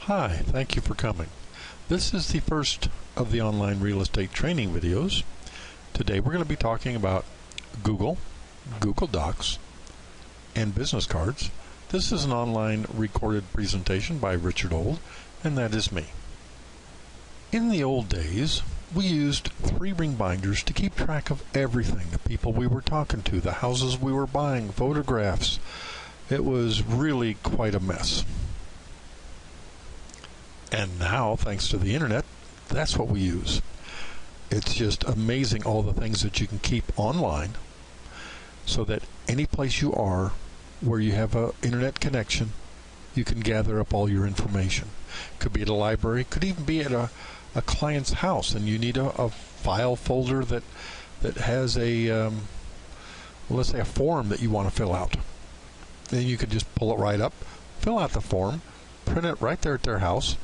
Hi, thank you for coming. This is the first of the online real estate training videos. Today we're going to be talking about Google, Google Docs, and business cards. This is an online recorded presentation by Richard Old, and that is me. In the old days, we used 3-ring binders to keep track of everything, the people we were talking to, the houses we were buying, photographs. It was really quite a mess. And now, thanks to the internet, that's what we use. It's just amazing all the things that you can keep online so that any place you are where you have an internet connection, you can gather up all your information. Could be at a library, could even be at a client's house, and you need a file folder that has a, let's say a form that you want to fill out. Then you could just pull it right up, fill out the form, print it right there at their house.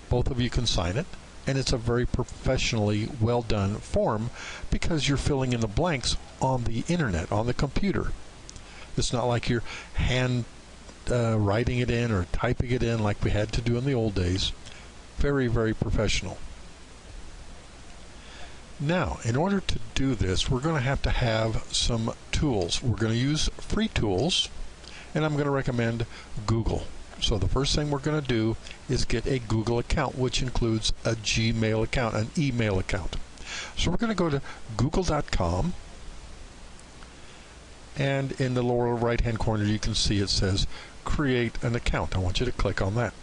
Both of you can sign it, and it's a very professionally well done form because you're filling in the blanks on the internet, on the computer. It's not like you're hand writing it in or typing it in like we had to do in the old days. Very, very professional. Now, in order to do this, we're going to have some tools. We're going to use free tools, and I'm going to recommend Google. So the first thing we're going to do is get a Google account, which includes a Gmail account, an email account. So we're going to go to google.com, and in the lower right hand corner you can see it says create an account. I want you to click on that.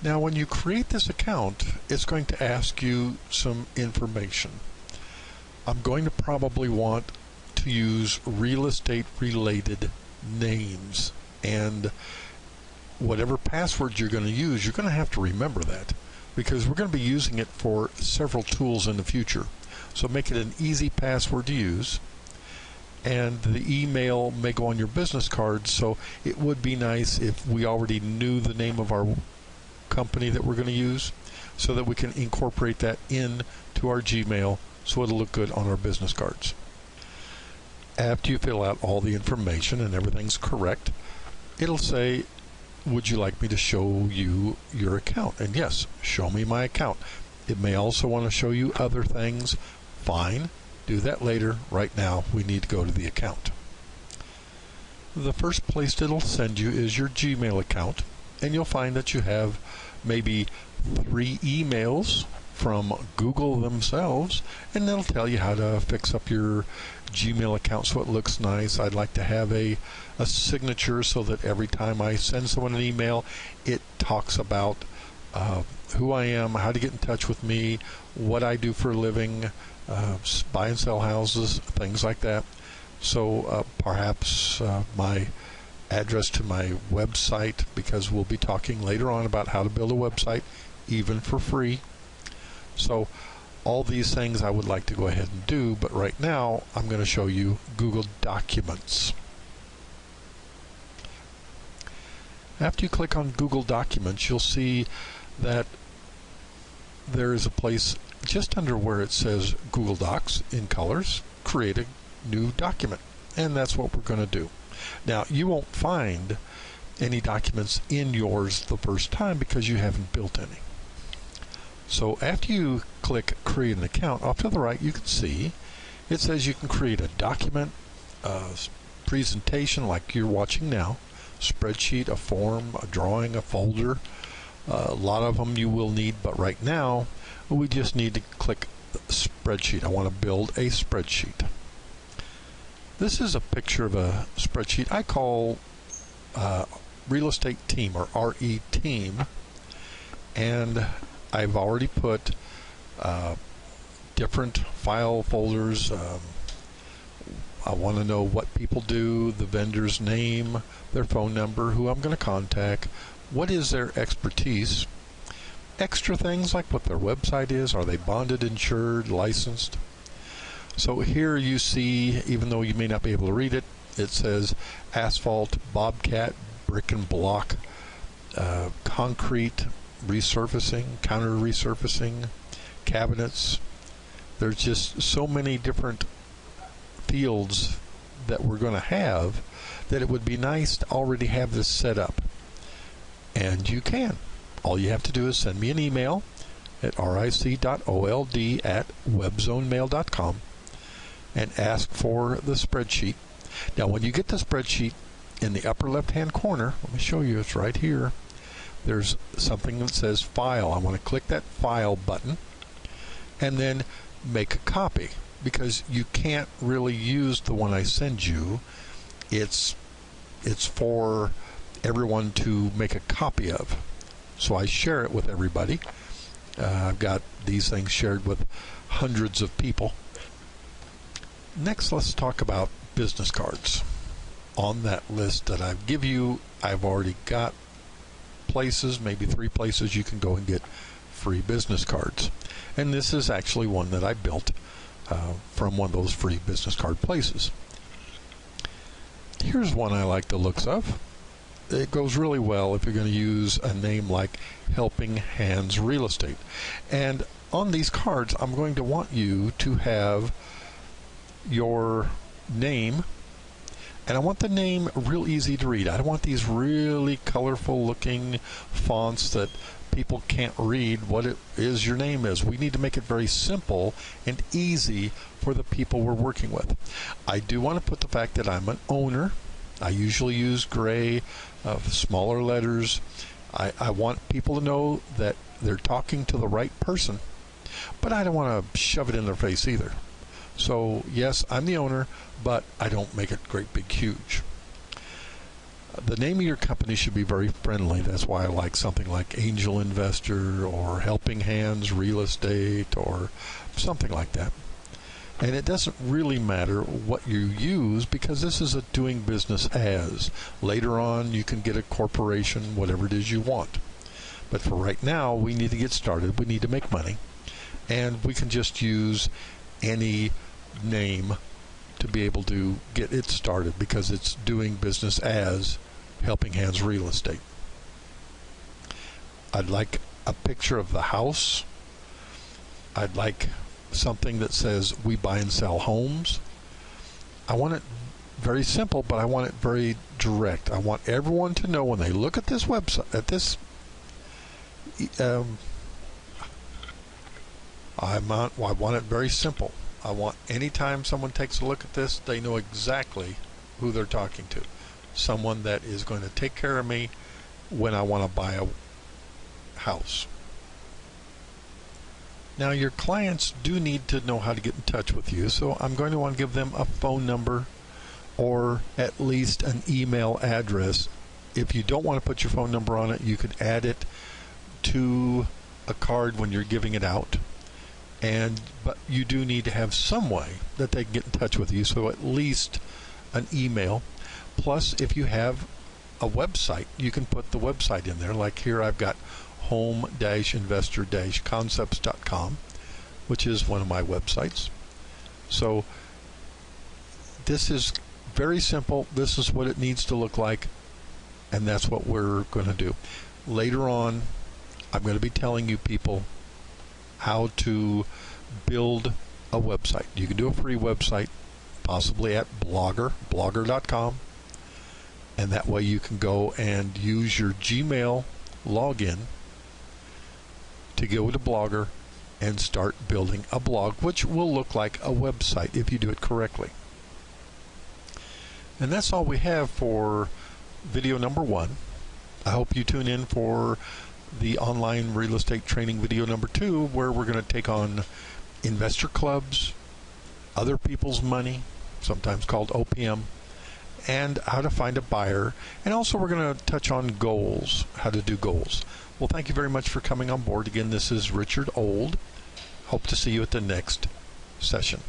Now when you create this account, it's going to ask you some information. I'm going to probably want to use real estate related names, and whatever password you're going to use, you're going to have to remember that because we're going to be using it for several tools in the future. So make it an easy password to use, and the email may go on your business card, so it would be nice if we already knew the name of our company that we're going to use so that we can incorporate that into our Gmail so it'll look good on our business cards. After you fill out all the information and everything's correct, it'll say, would you like me to show you your account? And yes, show me my account. It may also want to show you other things. Fine, do that later. Right now, we need to go to the account. The first place it'll send you is your Gmail account, and you'll find that you have maybe 3 emails from Google themselves, and they'll tell you how to fix up your Gmail account so it looks nice. I'd like to have a signature so that every time I send someone an email, it talks about who I am, how to get in touch with me, what I do for a living, buy and sell houses, things like that. So perhaps my address to my website, because we'll be talking later on about how to build a website, even for free. So all these things I would like to go ahead and do, but right now I'm going to show you Google Documents. After you click on Google Documents, you'll see that there is a place just under where it says Google Docs in colors, create a new document, and that's what we're going to do. Now, you won't find any documents in yours the first time because you haven't built any. So after you click create an account, off to the right you can see it says you can create a document, a presentation like you're watching now, spreadsheet, a form, a drawing, a folder. A lot of them you will need, but right now we just need to click spreadsheet. I want to build a spreadsheet. This is a picture of a spreadsheet I call Real Estate Team, or RE Team, and I've already put different file folders. I want to know what people do, the vendor's name, their phone number, who I'm going to contact, what is their expertise, extra things like what their website is, are they bonded, insured, licensed. So here you see, even though you may not be able to read it, it says asphalt, bobcat, brick and block, concrete, resurfacing, counter resurfacing, cabinets. There's just so many different fields that we're going to have that it would be nice to already have this set up. And you can. all you have to do is send me an email at ric.old@webzonemail.com and ask for the spreadsheet. Now, when you get the spreadsheet, in the upper left-hand corner, let me show you, it's right here, there's something that says File. I want to click that File button and then make a copy, because you can't really use the one I send you. It's for everyone to make a copy of. So I share it with everybody. I've got these things shared with hundreds of people. Next, let's talk about business cards. On that list that I give you, I've already got places, maybe 3 places you can go and get free business cards. And this is actually one that I built from one of those free business card places. Here's one I like the looks of. It goes really well if you're going to use a name like Helping Hands Real Estate. And on these cards, I'm going to want you to have your name, and I want the name real easy to read. I don't want these really colorful looking fonts that people can't read what it is your name is. We need to make it very simple and easy for the people we're working with. I do want to put the fact that I'm an owner. I usually use gray, smaller letters. I want people to know that they're talking to the right person, but I don't want to shove it in their face either. So yes, I'm the owner, but I don't make it great big huge. The name of your company should be very friendly. That's why I like something like Angel Investor or Helping Hands Real Estate or something like that. And it doesn't really matter what you use, because this is a doing business as. Later on you can get a corporation, whatever it is you want. But for right now, we need to get started. We need to make money. And we can just use any name to be able to get it started, because it's doing business as Helping Hands Real Estate. I'd like a picture of the house. I'd like something that says we buy and sell homes. I want it very simple, but I want it very direct. I want everyone to know when they look at this website, at this I want it very simple. I want anytime someone takes a look at this, they know exactly who they're talking to. Someone that is going to take care of me when I want to buy a house. Now, your clients do need to know how to get in touch with you, so I'm going to want to give them a phone number or at least an email address. If you don't want to put your phone number on it, you could add it to a card when you're giving it out. But you do need to have some way that they can get in touch with you, so at least an email. Plus, if you have a website, you can put the website in there. Like here, I've got home-investor-concepts.com, which is one of my websites. So this is very simple. This is what it needs to look like, and that's what we're going to do. Later on, I'm going to be telling you people how to build a website. You can do a free website, possibly at blogger.com, and that way you can go and use your Gmail login to go to Blogger and start building a blog, which will look like a website if you do it correctly. And that's all we have for video number 1. I hope you tune in for the online real estate training video number 2, where we're going to take on investor clubs, other people's money, sometimes called OPM, and how to find a buyer. And also we're going to touch on goals, how to do goals. Well, thank you very much for coming on board. Again, this is Richard Old. Hope to see you at the next session.